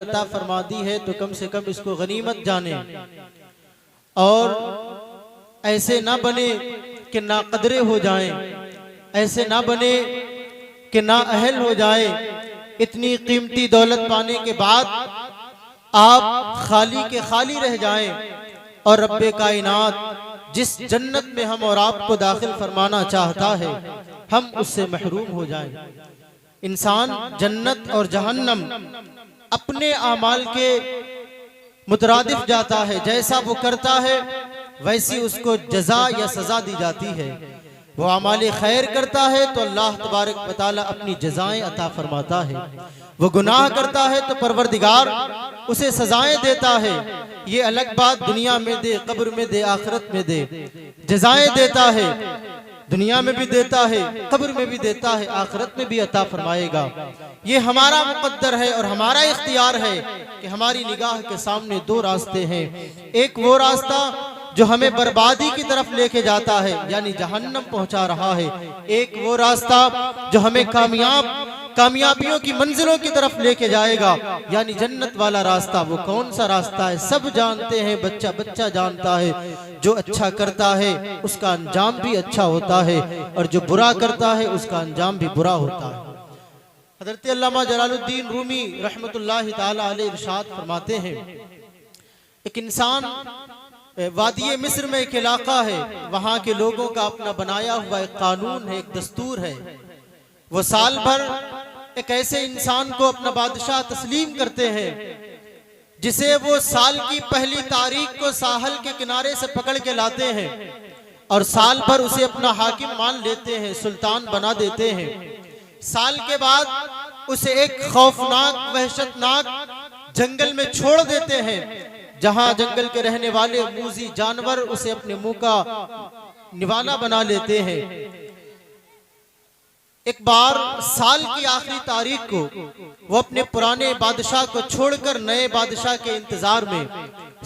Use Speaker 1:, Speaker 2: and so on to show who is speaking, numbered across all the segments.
Speaker 1: अता फरमा दी है तो कम से कम इसको गनीमत जाने और ऐसे ना बने कि ना कदरे हो जाएं, ऐसे ना बने कि ना अहल हो जाए। इतनी कीमती दौलत पाने के बाद आप खाली के खाली रह जाएं और रब्बे कायनात जिस जन्नत में हम और आपको दाखिल फरमाना चाहता है हम उससे महरूम हो जाएं। इंसान जन्नत और जहन्नम अपने आमाल के मुतरादिफ जाता है, जैसा वो करता है वैसी उसको जजा या सजा दी जाती है। वो आमाल खैर करता है तो अल्लाह तबारक व तआला अपनी जजाएं अता फरमाता है, वो गुनाह करता है तो परवरदिगार उसे सजाएं देता है। ये अलग बात दुनिया में दे, कब्र में दे, आखिरत में दे, जजाएं देता है, दुनिया में भी देता है, कब्र में भी देता है, आखिरत में भी अता फरमाएगा। ये हमारा मुकद्दर है और हमारा इख्तियार है कि हमारी निगाह के सामने दो रास्ते हैं। एक वो रास्ता जो हमें बर्बादी की तरफ लेके जाता है यानी जहन्नम पहुंचा रहा है, एक वो रास्ता जो हमें कामयाबियों की मंजिलों की तरफ लेके जाएगा यानी जन्नत वाला रास्ता। वो कौन सा रास्ता है सब जानते हैं, बच्चा बच्चा जानता है। जो अच्छा करता है उसका अंजाम भी अच्छा होता है और जो बुरा करता है उसका अंजाम भी बुरा होता है। हज़रत अल्लामा जलालुद्दीन रूमी रहमतुल्लाहि ताला अलैह इरशाद फरमाते हैं, एक इंसान वादिये मिस्र में एक इलाका है, वहां के लोगों का अपना बनाया हुआ एक कानून है, एक दस्तूर है। वो साल भर एक ऐसे इंसान को अपना बादशाह तस्लीम करते हैं जिसे वो साल की पहली तारीख को साहल के किनारे से पकड़ के लाते हैं और साल भर उसे अपना हाकिम मान लेते हैं, सुल्तान बना देते हैं। साल के बाद उसे एक खौफनाक वहशतनाक जंगल में छोड़ देते हैं जहां जंगल के रहने वाले मूजी जानवर उसे अपने मुंह का निवाला बना लेते हैं। एक बार साल की आखिरी तारीख को वो अपने पुराने बादशाह को छोड़कर नए बादशाह के इंतजार में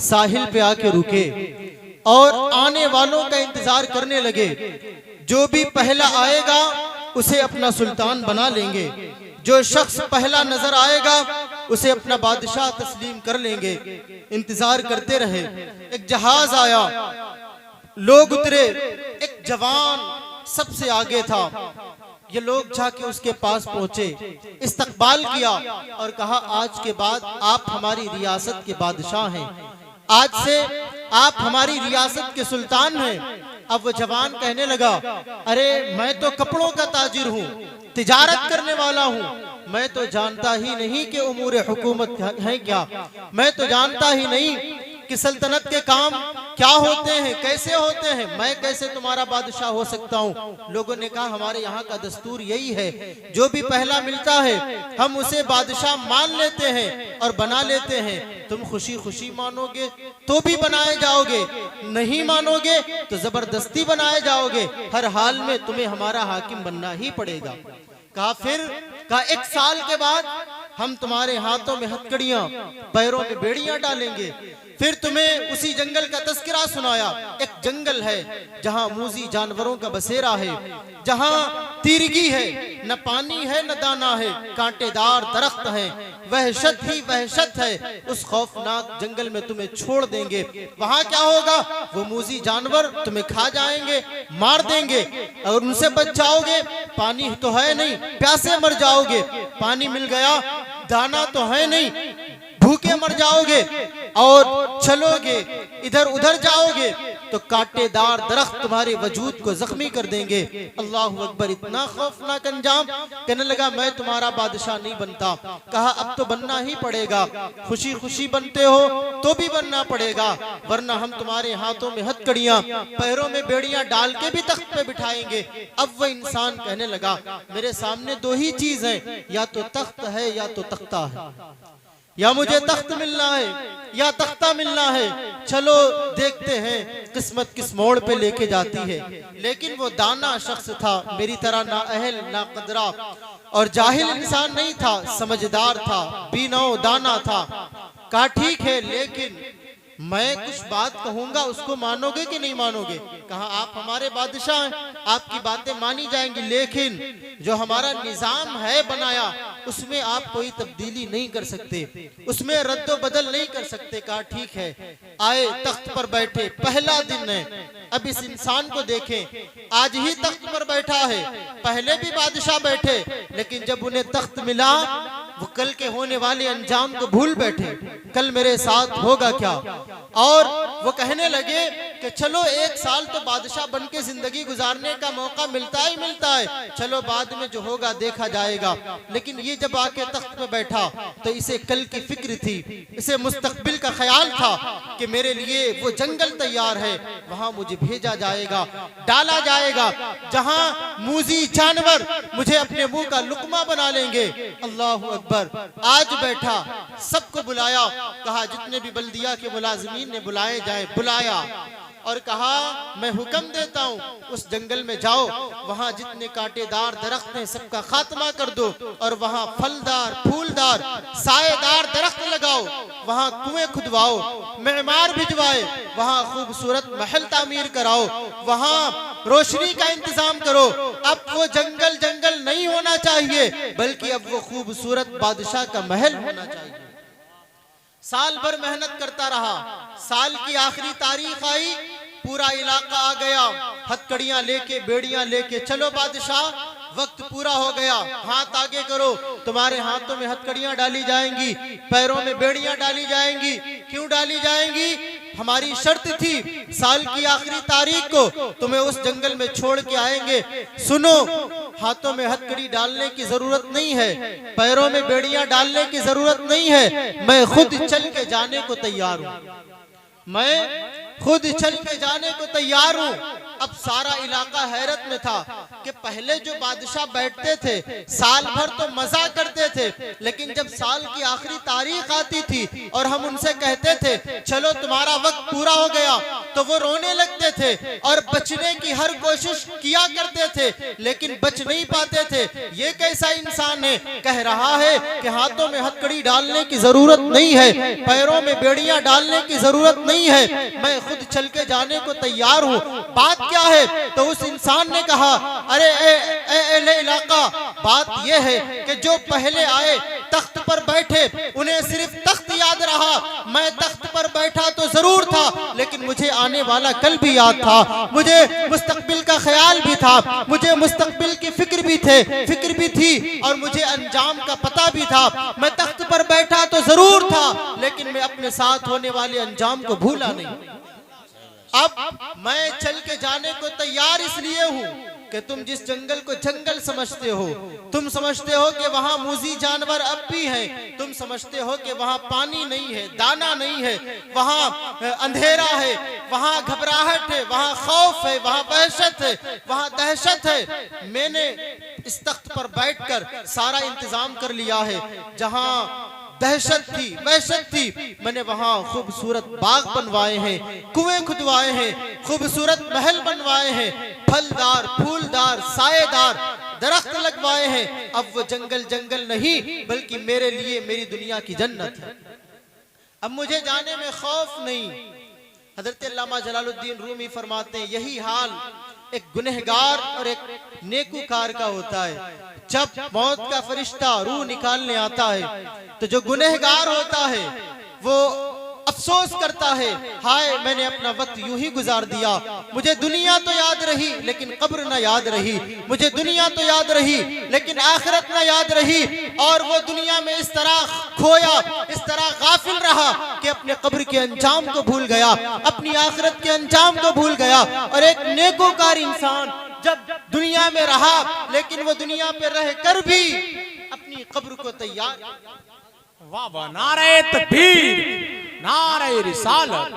Speaker 1: साहिल पे आके रुके और आने वालों का इंतजार करने लगे। जो भी पहला आएगा उसे अपना सुल्तान बना लेंगे, जो शख्स पहला नजर आएगा उसे अपना बादशाह तस्लीम कर लेंगे। इंतजार करते रहे, एक जहाज आया, लोग उतरे, एक जवान सबसे आगे था। ये लोग जाके उसके पास पहुंचे, इस्तकबाल किया और कहा आज के बाद आप हमारी रियासत के बादशाह हैं, आज से आप हमारी रियासत के सुल्तान हैं। अब वो जवान कहने लगा, अरे मैं तो कपड़ों का ताजिर हूँ, तिजारत करने वाला हूँ, मैं तो जानता ही नहीं कि उमूर हुकूमत है क्या, मैं तो जानता ही नहीं कि सल्तनत के काम क्या होते हैं, कैसे होते हैं, मैं कैसे तुम्हारा बादशाह हो सकता हूँ। लोगों ने कहा हमारे यहाँ का दस्तूर यही है, जो भी पहला मिलता है हम उसे बादशाह मान लेते हैं और बना लेते हैं। तुम खुशी खुशी मानोगे तो भी बनाए जाओगे, नहीं मानोगे तो जबरदस्ती बनाए जाओगे, हर हाल में तुम्हें हमारा हाकिम बनना ही पड़ेगा। कहा फिर कहा एक साल के बाद हम तुम्हारे हाथों में हथकड़ियां, पैरों में बेड़ियां डालेंगे। फिर तुम्हें उसी जंगल का तस्करा सुनाया। एक जंगल है जहां मूजी जानवरों का बसेरा है, जहां तिरगी है, न पानी है न दाना है, कांटेदार दरख्त है, वहशत ही वहशत है। उस खौफनाक जंगल में तुम्हें छोड़ देंगे। वहां क्या होगा, वो मूजी जानवर तुम्हें खा जाएंगे, मार देंगे और उनसे बच जाओगे। पानी तो है नहीं, प्यासे मर जाओगे, पानी मिल गया, दाना तो है नहीं, भूखे मर जाओगे और चलोगे इधर उधर जाओगे तो कांटेदार दरख्त तुम्हारे वजूद को जख्मी कर देंगे। अल्लाहु अकबर, इतना खौफनाक अंजाम। कहने लगा मैं तुम्हारा बादशाह नहीं बनता। कहा अब तो बनना ही पड़ेगा, खुशी खुशी बनते हो तो भी बनना पड़ेगा, वरना हम तुम्हारे हाथों में हथकड़ियां, पैरों में बेड़ियां डाल के भी तख्त पे बिठाएंगे। अब वह इंसान कहने लगा मेरे सामने दो ही चीज है, या तो तख्त है या तो तख्ता है, या मुझे तख्त मिलना है या तख्ता मिलना है। चलो देखते हैं किस्मत किस मोड़ पे लेके जाती है। लेकिन वो दाना शख्स था, मेरी तरह ना अहल ना कदरा और जाहिल इंसान नहीं था, समझदार था, बीनो दाना था। कहा ठीक है लेकिन मैं कुछ बात कहूंगा उसको मानोगे कि नहीं मानोगे? कहा आप हमारे बादशाह हैं, आपकी बातें मानी जाएंगी, लेकिन जो हमारा निजाम है बनाया उसमें आप कोई तब्दीली नहीं कर सकते, उसमें रद्दो बदल नहीं कर सकते। कहा ठीक है, आए तख्त पर बैठे, पहला दिन है। अब इस इंसान को देखें, आज ही तख्त पर बैठा है, पहले भी बादशाह बैठे, लेकिन जब उन्हें तख्त मिला वो कल के होने वाले अंजाम को भूल बैठे, कल मेरे साथ होगा क्या। और वो कहने लगे कि चलो 1 साल तो बादशाह बन के जिंदगी गुजारने का मौका मिलता ही मिलता है, चलो बाद में जो होगा देखा जाएगा। लेकिन ये जब आके तख्त पे बैठा तो इसे कल की फिक्र थी, इसे मुस्तकबिल का ख्याल था कि मेरे लिए वो जंगल तैयार है, वहां मुझे भेजा जाएगा, डाला जाएगा, जहां मूजी जानवर मुझे अपने मुंह का लुकमा बना लेंगे। अल्लाहु अकबर। आज बैठा, सबको बुलाया, कहा जितने भी बल्दिया के मुलाजिमीन ने बुलाए जाए, बुलाया और कहा मैं हुक्म देता हूँ उस जंगल में जाओ, वहां जितने कांटेदार दरख्त हैं सबका खात्मा कर दो और वहां फलदार फूलदार साएदार दरख्त लगाओ, वहां कुएं खुदवाओ, मेमार भिजवाए, वहां खूबसूरत महल तामीर कराओ, वहां रोशनी का इंतजाम करो। अब वो जंगल जंगल नहीं होना चाहिए, बल्कि अब वो खूबसूरत बादशाह का महल होना चाहिए। साल भर मेहनत करता रहा, साल की आखिरी तारीख आई, पूरा इलाका आ गया, हथकड़ियां लेके बेड़ियां लेके, चलो बादशाह वक्त पूरा हो गया, हाथ आगे करो, तुम्हारे हाथों में हथकड़ियां डाली जाएंगी, पैरों में बेड़ियां डाली जाएंगी। क्यों डाली जाएंगी? हमारी शर्त थी साल की आखिरी तारीख को तुम्हें उस जंगल में छोड़ के आएंगे। सुनो, हाथों में हथकड़ी डालने की जरूरत नहीं है, पैरों में बेड़ियां डालने की जरूरत नहीं है, मैं खुद चल के जाने को तैयार हूं, मैं खुद चल के जाने को तैयार हूं। अब सारा इलाका हैरत में था कि पहले जो बादशाह बैठते थे साल भर तो मजा करते थे, लेकिन जब साल की आखिरी तारीख आती थी और हम उनसे कहते थे चलो तुम्हारा वक्त पूरा हो गया, तो वो रोने लगते थे और बचने की हर कोशिश किया करते थे, लेकिन बच नहीं पाते थे। ये कैसा इंसान है, कह रहा है कि हाथों में हथकड़ी डालने की जरूरत नहीं है, पैरों में बेड़ियां डालने की जरूरत नहीं है, मैं खुद चल के जाने को तैयार हूँ। बात क्या है? तो उस इंसान ने कहा अरे ए इलाका, बात यह है कि जो पहले आए तख्त पर बैठे उन्हें सिर्फ तख्त याद रहा, मैं तख्त पर बैठा तो जरूर था, लेकिन मुझे आने वाला कल भी याद था, मुझे मुस्तकबिल का ख्याल भी था, मुझे मुस्तकबिल की फिक्र भी थी और मुझे अंजाम का पता भी था। मैं तख्त पर बैठा तो जरूर था, लेकिन मैं अपने साथ होने वाले अंजाम को भूला नहीं। अब मैं चल के जाने को तैयार इसलिए हूँ कि तुम जिस जंगल को जंगल समझते हो, तुम समझते हो कि वहां मूजी जानवर अब भी हैं, तुम समझते हो कि वहां पानी नहीं है, दाना नहीं है, वहां अंधेरा है, वहां घबराहट है, वहां खौफ है, वहां वहशत है, वहां दहशत है। मैंने इस तख्त पर बैठकर सारा इंतजाम कर लिया है, जहां दहशत थी, वहशत थी, मैंने वहां खूबसूरत बाग बनवाए हैं, कुएं खुदवाए हैं, खूबसूरत महल बनवाए हैं, फलदार फूलदार साएदार दरख्त लगवाए हैं। अब वो जंगल जंगल नहीं, बल्कि मेरे लिए मेरी दुनिया की जन्नत है। अब मुझे जाने में खौफ नहीं। हजरत अल्लामा जलालुद्दीन रूमी फरमाते हैं यही हाल एक गुनहगार और एक नेकूकार का होता है। जब मौत का फरिश्ता रूह निकालने आता है तो जो गुनहगार होता है वो अफसोस करता है, हाय मैंने अपना वक्त यूं ही गुजार दिया, मुझे दुनिया तो याद रही लेकिन कब्र ना याद रही, मुझे दुनिया तो याद रही लेकिन आखिरत ना याद रही। और वो दुनिया में इस तरह खोया, इस तरह गाफिल रहा कि अपने कब्र के अंजाम को भूल गया, अपनी आखिरत के अंजाम को भूल गया। और एक नेकोकार इंसान जब दुनिया में रहा लेकिन वो दुनिया पे रह कर भी अपनी कब्र को तैयार,
Speaker 2: वाह वाह, नारे तकबीर, नारे रिसालत।